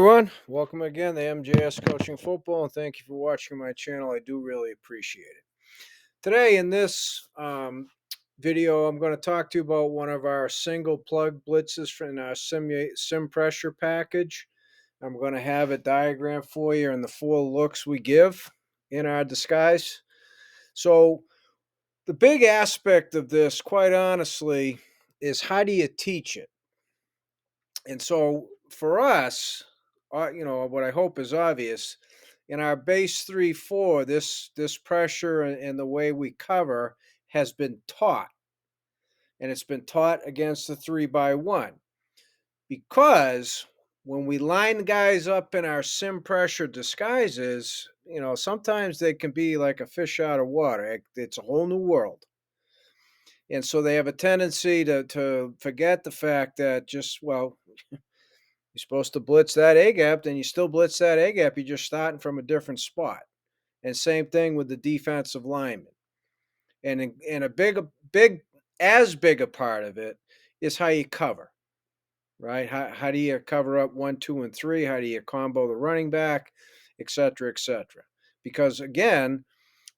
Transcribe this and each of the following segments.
Everyone, welcome again to MJS Coaching Football, and thank you for watching my channel. I do really appreciate it. Today, in this video, I'm going to talk to you about one of our single plug blitzes from our sim pressure package. I'm going to have it diagrammed for you in the 4 looks we give in our disguise. So, the big aspect of this, quite honestly, is how do you teach it? And so for us, what I hope is obvious in our base 3-4, this pressure and the way we cover has been taught, and it's been taught against the 3-by-1 because when we line guys up in our sim pressure disguises, sometimes they can be like a fish out of water. It's a whole new world. And so they have a tendency to forget the fact that you're supposed to blitz that A gap, then you still blitz that A gap. You're just starting from a different spot. And same thing with the defensive lineman. And a big a part of it is how you cover, right? How do you cover up 1, 2, and 3? How do you combo the running back, et cetera, et cetera? Because again,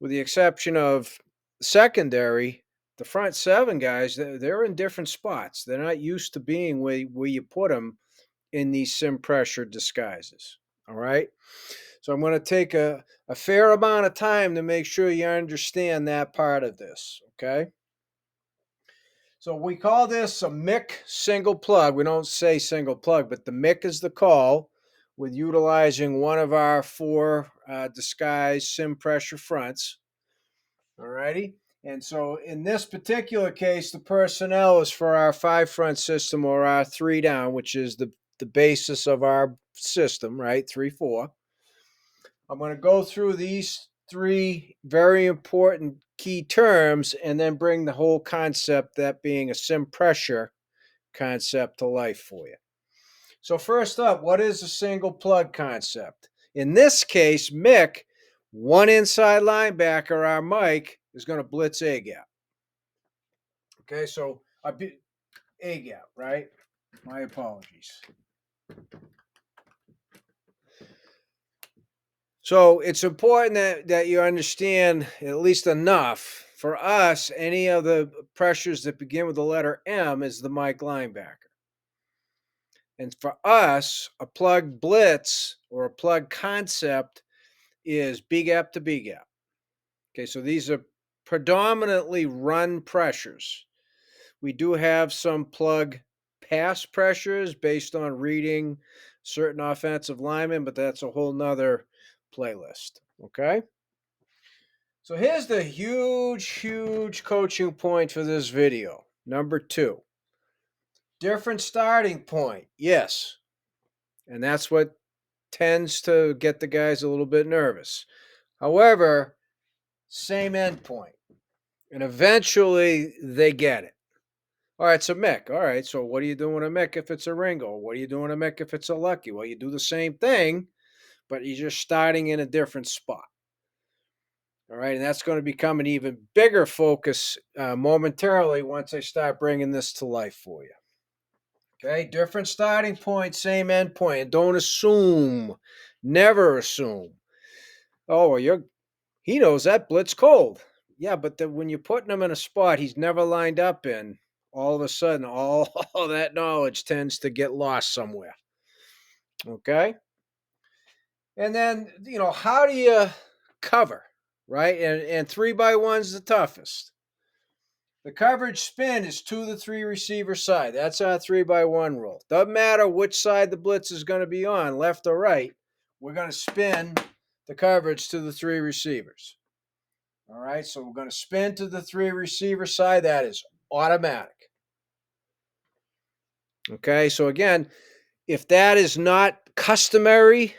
with the exception of secondary, the front 7 guys, they're in different spots. They're not used to being where you put them in these sim pressure disguises. All right. So I'm going to take a fair amount of time to make sure you understand that part of this. Okay. So we call this a Mick single plug. We don't say single plug, but the Mick is the call with utilizing one of our 4 disguised sim pressure fronts. All righty. And so in this particular case, the personnel is for our 5 front system or our 3 down, which is the basis of our system, right? 3-4. I'm going to go through these 3 very important key terms and then bring the whole concept, that being a sim pressure concept, to life for you. So first up, what is a single plug concept? In this case, Mick, one inside linebacker, our Mike, is going to blitz A gap. Okay, so A gap, right? My apologies. So it's important that you understand at least enough. For us, any of the pressures that begin with the letter M is the Mike linebacker. And for us, a plug blitz or a plug concept is B gap to B gap. Okay, so these are predominantly run pressures. We do have some plug pass pressures based on reading certain offensive linemen, but that's a whole nother playlist. Okay. So here's the huge coaching point for this video. Number 2, different starting point. Yes. And that's what tends to get the guys a little bit nervous. However, same end point. And eventually they get it. All right, so Mick. All right, so what are you doing a Mick if it's a Ringo? What are you doing a Mick if it's a Lucky? Well, you do the same thing, but you're just starting in a different spot. All right, and that's going to become an even bigger focus momentarily once I start bringing this to life for you. Okay, different starting point, same end point. Don't assume. Never assume. Oh, well, he knows that blitz cold. Yeah, but when you're putting him in a spot he's never lined up in, all of a sudden, all that knowledge tends to get lost somewhere. Okay? And then, how do you cover, right? And 3-by-1's the toughest. The coverage spin is to the 3 receiver side. That's our 3-by-1 rule. Doesn't matter which side the blitz is going to be on, left or right. We're going to spin the coverage to the 3 receivers. All right, so we're going to spin to the 3 receiver side. That is automatic. Okay, so again, if that is not customary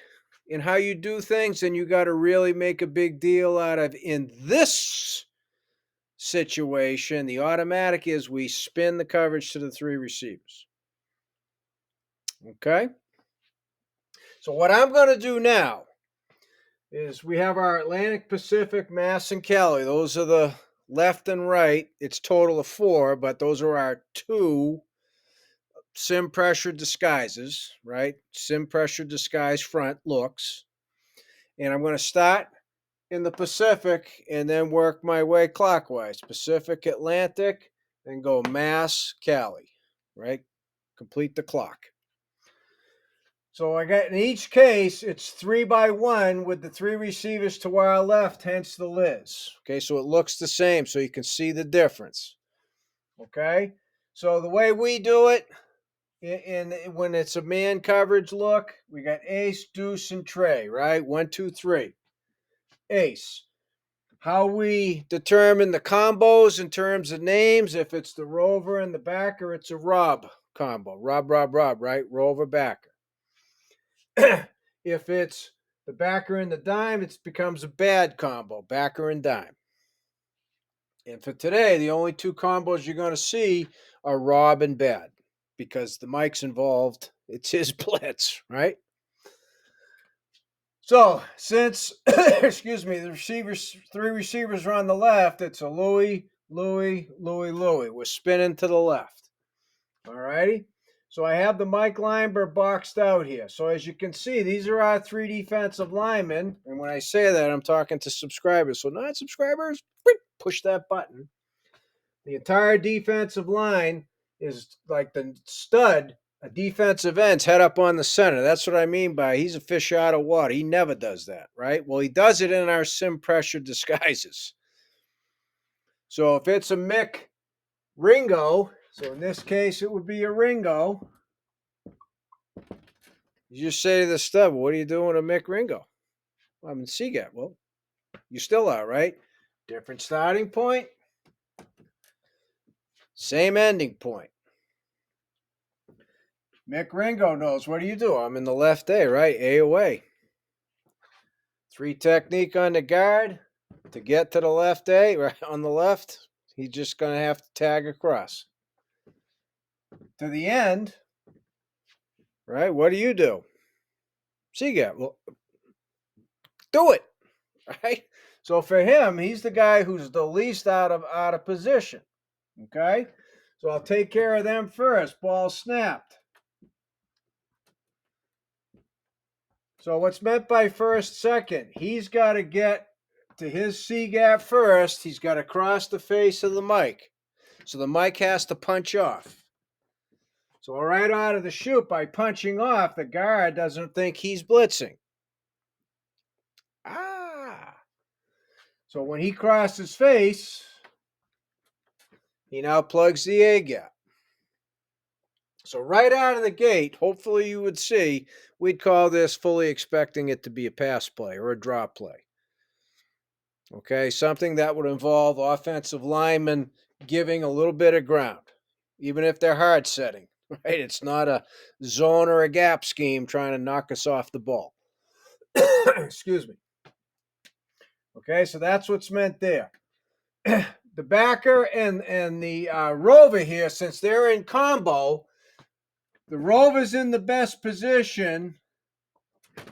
in how you do things, then you got to really make a big deal out of, in this situation, the automatic is we spin the coverage to the 3 receivers. Okay? So what I'm going to do now is we have our Atlantic, Pacific, Mass, and Cali. Those are the left and right. It's total of 4, but those are our 2 sim pressure disguises, right? Sim pressure disguise front looks. And I'm going to start in the Pacific and then work my way clockwise. Pacific, Atlantic, then go Mass, Cali, right? Complete the clock. So I got in each case, it's 3x1 with the 3 receivers to our left, hence the Liz. Okay, so it looks the same, so you can see the difference. Okay, so the way we do it, when it's a man coverage look, we got ace, deuce, and tray, right? 1, 2, 3. Ace. How we determine the combos in terms of names, if it's the rover and the backer, it's a Rob combo. Rob, right? Rover, backer. If it's the backer and the dime, it becomes a bad combo, backer and dime. And for today, the only 2 combos you're going to see are Rob and bad because the Mike's involved. It's his blitz, right? So since, excuse me, the receivers, 3 receivers are on the left, it's a Louis, Louis, Louis, Louis. We're spinning to the left. All righty. So I have the Mike Lineberg boxed out here. So as you can see, these are our 3 defensive linemen. And when I say that, I'm talking to subscribers. So non-subscribers, push that button. The entire defensive line is like the stud. A defensive end's head up on the center. That's what I mean by he's a fish out of water. He never does that, right? Well, he does it in our sim pressure disguises. So if it's a Mick Ringo, so in this case it would be a Ringo, you just say to the stud, what are you doing to Mick Ringo? I'm in Seagat. Well, you still are, right? Different starting point, same ending point. Mick Ringo knows, what do you do? I'm in the left A, right? A away. 3 technique on the guard to get to the left A, right on the left. He's just going to have to tag across. To the end, right? What do you do? Seagat, well, do it, right? So for him, he's the guy who's the least out of position, okay? So I'll take care of them first. Ball snapped. So what's meant by first, second? He's got to get to his C gap first. He's got to cross the face of the mic. So the mic has to punch off. So right out of the chute, by punching off, the guard doesn't think he's blitzing. So when he crosses face, he now plugs the A gap. So right out of the gate, hopefully you would see, we'd call this fully expecting it to be a pass play or a drop play. Okay, something that would involve offensive linemen giving a little bit of ground, even if they're hard setting, right? It's not a zone or a gap scheme trying to knock us off the ball. Excuse me. Okay, so that's what's meant there. The backer and the rover here, since they're in combo, the rover's in the best position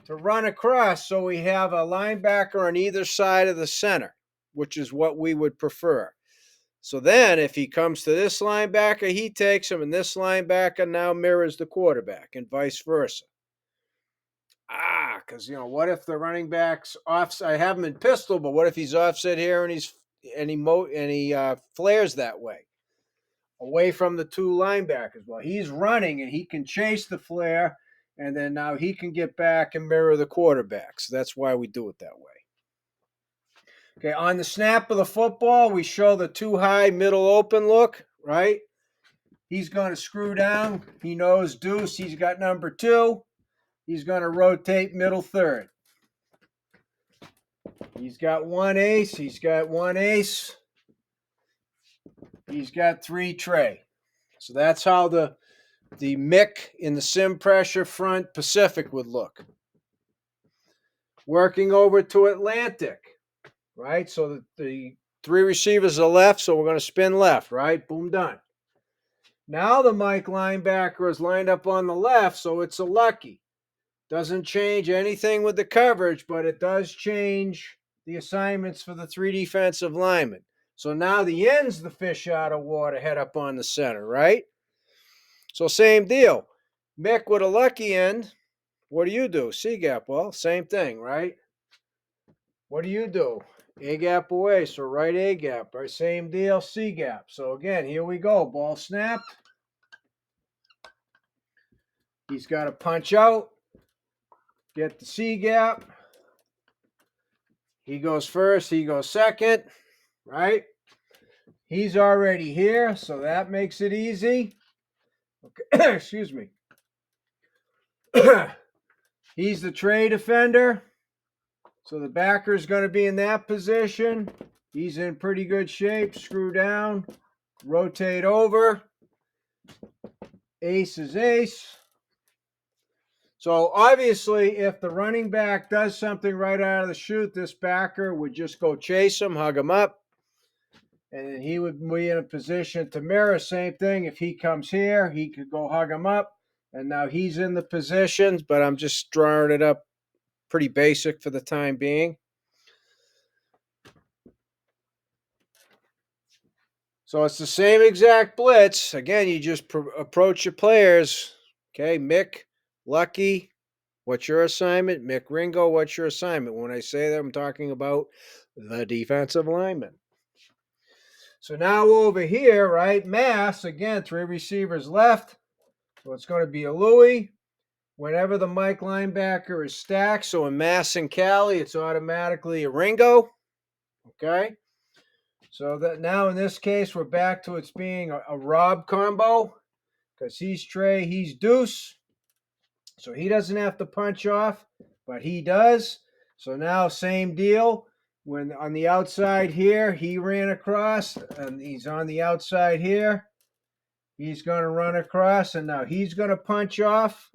to run across, so we have a linebacker on either side of the center, which is what we would prefer. So then if he comes to this linebacker, he takes him, and this linebacker now mirrors the quarterback and vice versa. Because, what if the running back's off? I have him in pistol, but what if he's offset here and he flares that way, away from the 2 linebackers? Well, he's running and he can chase the flare, and then now he can get back and mirror the quarterback. So that's why we do it that way. Okay, on the snap of the football, we show the 2 high middle open look, right? He's going to screw down. He knows deuce. He's got number 2. He's going to rotate middle third. He's got 1 ace. He's got 1 ace. He's got 3 tray. So that's how the Mick in the sim pressure front Pacific would look. Working over to Atlantic, right? So the 3 receivers are left, so we're going to spin left, right? Boom, done. Now the Mike linebacker is lined up on the left, so it's a lucky. Doesn't change anything with the coverage, but it does change the assignments for the 3 defensive linemen. So now the end's the fish out of water, head up on the center, right? So same deal. Mick with a lucky end. What do? C gap. Well, same thing, right? What do? A gap away. So right A gap. Right? Same deal. C gap. So again, here we go. Ball snapped. He's got to punch out. Get the C gap. He goes first. He goes second. Right? He's already here. So that makes it easy. Okay. Excuse me. He's the tray defender. So the backer is going to be in that position. He's in pretty good shape. Screw down. Rotate over. Ace is ace. So obviously, if the running back does something right out of the chute, this backer would just go chase him, hug him up, and then he would be in a position to mirror. Same thing. If he comes here, he could go hug him up, and now he's in the positions, but I'm just drawing it up pretty basic for the time being. So it's the same exact blitz. Again, you just approach your players. Okay, Mick, Lucky, what's your assignment? Mick Ringo, what's your assignment? When I say that, I'm talking about the defensive lineman. So now over here, right, mass, again, 3 receivers left. So it's going to be a Louie. Whenever the Mike linebacker is stacked, so in Mass and Cali, it's automatically a Ringo. Okay. So that now in this case, we're back to it's being a Rob combo because he's Trey, he's Deuce. So he doesn't have to punch off, but he does. So now same deal. When on the outside here, he ran across, and he's on the outside here. He's going to run across, and now he's going to punch off.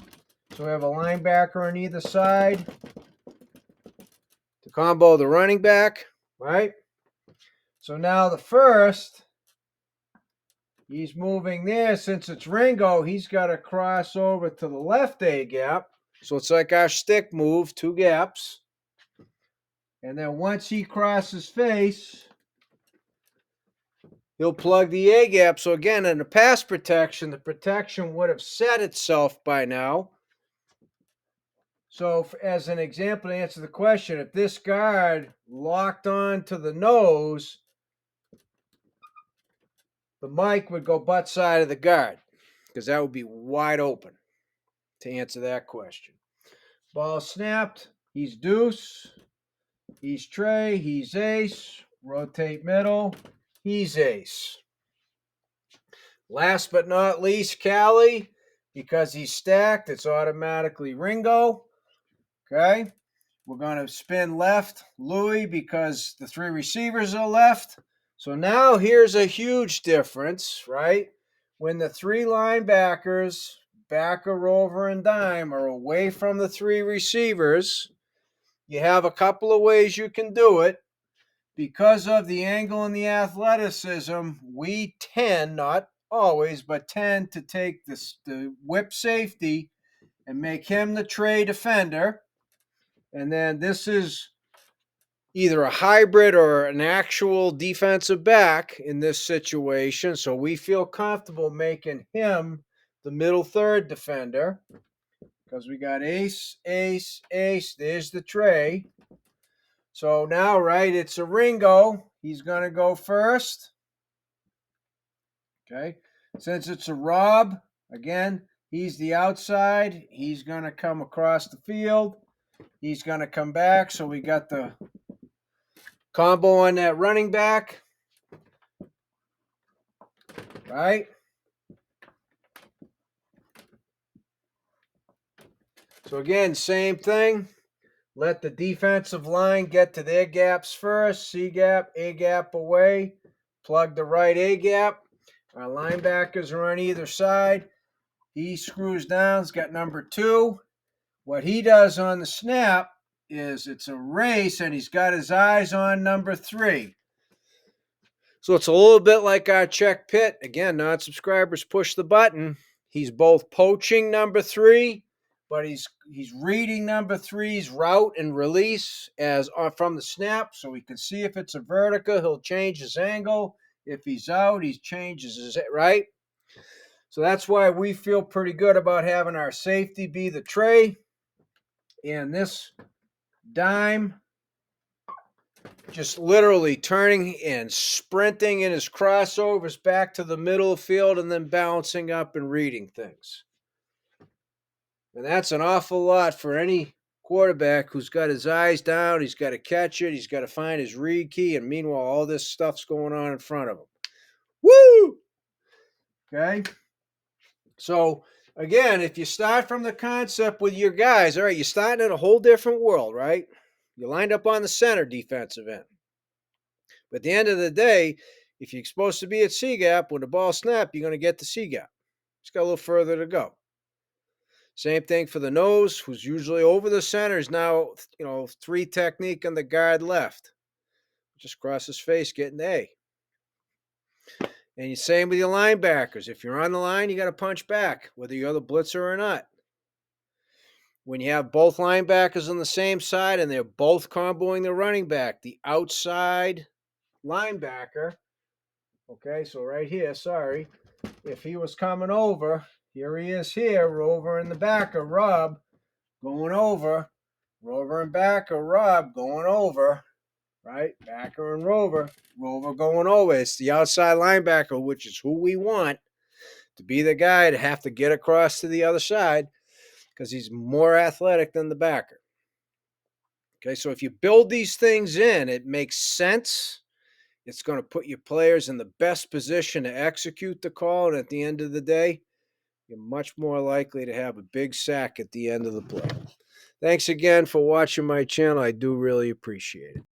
So we have a linebacker on either side to combo the running back, right? So now the first, he's moving there. Since it's Ringo, he's got to cross over to the left A gap. So it's like our stick move, 2 gaps. And then once he crosses face, he'll plug the A gap. So again, in the pass protection, the protection would have set itself by now. So as an example, to answer the question, if this guard locked on to the nose, the Mike would go butt side of the guard because that would be wide open to answer that question. Ball snapped. He's Deuce. He's Trey. He's Ace. Rotate middle. He's Ace. Last but not least, Cali. Because he's stacked, it's automatically Ringo. Okay. We're going to spin left, Louie, because the 3 receivers are left. So now here's a huge difference, right? When the 3 linebackers, backer, rover, and dime, are away from the 3 receivers, you have a couple of ways you can do it. Because of the angle and the athleticism, we tend, not always, but tend to take the whip safety and make him the tray defender. And then this is either a hybrid or an actual defensive back in this situation. So we feel comfortable making him the middle third defender because we got ace, ace, ace. There's the tray. So now, right, it's a Ringo. He's going to go first. Okay. Since it's a Rob, again, he's the outside. He's going to come across the field. He's going to come back. So we got the combo on that running back. Right? So again, same thing. Let the defensive line get to their gaps first. C gap, A gap away. Plug the right A gap. Our linebackers are on either side. He screws down. He's got number 2. What he does on the snap is it's a race, and he's got his eyes on number 3. So it's a little bit like our check pit. Again, non-subscribers push the button. He's both poaching number 3, but he's reading number 3's route and release as from the snap, so he can see if it's a vertical, he'll change his angle. If he's out, he changes his right. So that's why we feel pretty good about having our safety be the tray, and this dime just literally turning and sprinting in his crossovers back to the middle of the field and then bouncing up and reading things. And that's an awful lot for any quarterback who's got his eyes down. He's got to catch it. He's got to find his read key. And meanwhile, all this stuff's going on in front of him. Woo! Okay. So, again, if you start from the concept with your guys, all right, you're starting in a whole different world, right? You lined up on the center defensive end. But at the end of the day, if you're supposed to be at C gap, when the ball snaps, you're going to get the C gap. It's got a little further to go. Same thing for the nose, who's usually over the center, is now, 3 technique on the guard left. Just cross his face, getting A. And the same with your linebackers. If you're on the line, you got to punch back, whether you're the blitzer or not. When you have both linebackers on the same side and they're both comboing the running back, the outside linebacker, okay, so right here, sorry, if he was coming over, here he is here, Rover in the backer, Rob, going over, Rover and backer, Rob, going over, right? Backer and Rover, Rover going over. It's the outside linebacker, which is who we want to be the guy to have to get across to the other side because he's more athletic than the backer. Okay, so if you build these things in, it makes sense. It's going to put your players in the best position to execute the call, and at the end of the day, you're much more likely to have a big sack at the end of the play. Thanks again for watching my channel. I do really appreciate it.